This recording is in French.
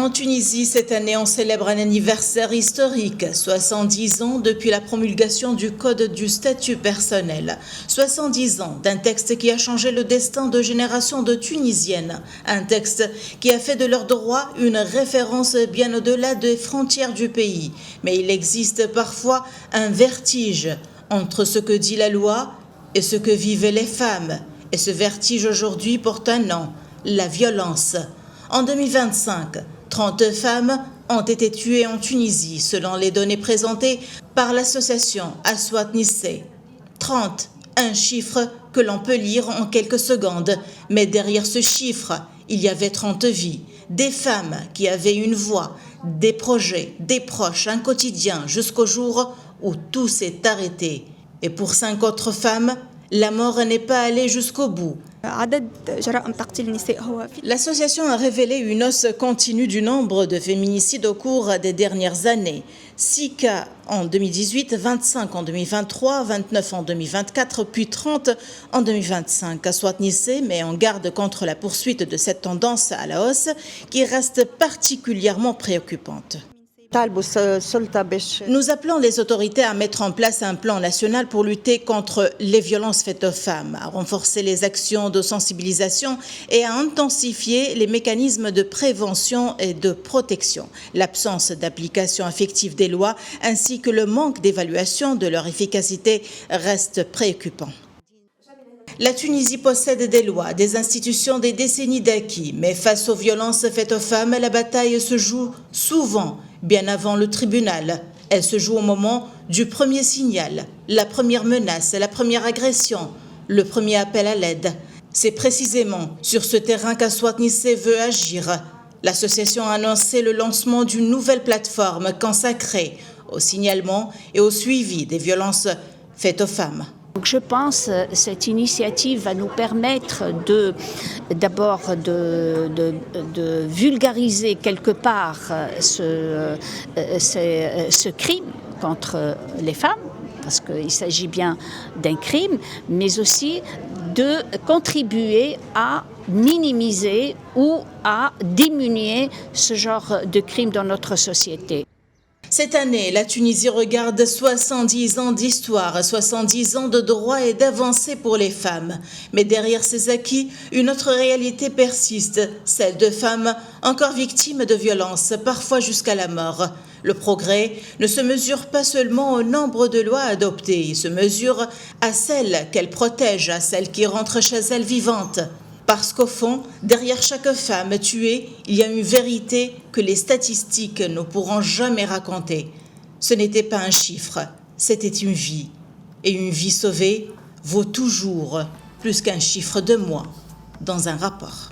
En Tunisie, cette année, on célèbre un anniversaire historique, 70 ans depuis la promulgation du Code du statut personnel. 70 ans d'un texte qui a changé le destin de générations de Tunisiennes. Un texte qui a fait de leurs droits une référence bien au-delà des frontières du pays. Mais il existe parfois un vertige entre ce que dit la loi et ce que vivent les femmes. Et ce vertige aujourd'hui porte un nom, la violence. En 2025, 30 femmes ont été tuées en Tunisie, selon les données présentées par l'association Aswat Nissé. 30, un chiffre que l'on peut lire en quelques secondes, mais derrière ce chiffre, il y avait 30 vies, des femmes qui avaient une voix, des projets, des proches, un quotidien, jusqu'au jour où tout s'est arrêté. Et pour 5 autres femmes, la mort n'est pas allée jusqu'au bout. L'association a révélé une hausse continue du nombre de féminicides au cours des dernières années. 6 cas en 2018, 25 en 2023, 29 en 2024, puis 30 en 2025. Aswat Nissé met en garde contre la poursuite de cette tendance à la hausse qui reste particulièrement préoccupante. Nous appelons les autorités à mettre en place un plan national pour lutter contre les violences faites aux femmes, à renforcer les actions de sensibilisation et à intensifier les mécanismes de prévention et de protection. L'absence d'application effective des lois ainsi que le manque d'évaluation de leur efficacité reste préoccupant. La Tunisie possède des lois, des institutions, des décennies d'acquis, mais face aux violences faites aux femmes, la bataille se joue souvent bien avant le tribunal. Elle se joue au moment du premier signal, la première menace, la première agression, le premier appel à l'aide. C'est précisément sur ce terrain qu'Aswat Nissé veut agir. L'association a annoncé le lancement d'une nouvelle plateforme consacrée au signalement et au suivi des violences faites aux femmes. Donc je pense que cette initiative va nous permettre d'abord de vulgariser quelque part ce crime contre les femmes, parce qu'il s'agit bien d'un crime, mais aussi de contribuer à minimiser ou à diminuer ce genre de crime dans notre société. Cette année, la Tunisie regarde 70 ans d'histoire, 70 ans de droits et d'avancées pour les femmes. Mais derrière ces acquis, une autre réalité persiste, celle de femmes encore victimes de violences, parfois jusqu'à la mort. Le progrès ne se mesure pas seulement au nombre de lois adoptées, il se mesure à celles qu'elles protègent, à celles qui rentrent chez elles vivantes. Parce qu'au fond, derrière chaque femme tuée, il y a une vérité que les statistiques ne pourront jamais raconter. Ce n'était pas un chiffre, c'était une vie. Et une vie sauvée vaut toujours plus qu'un chiffre de moins dans un rapport.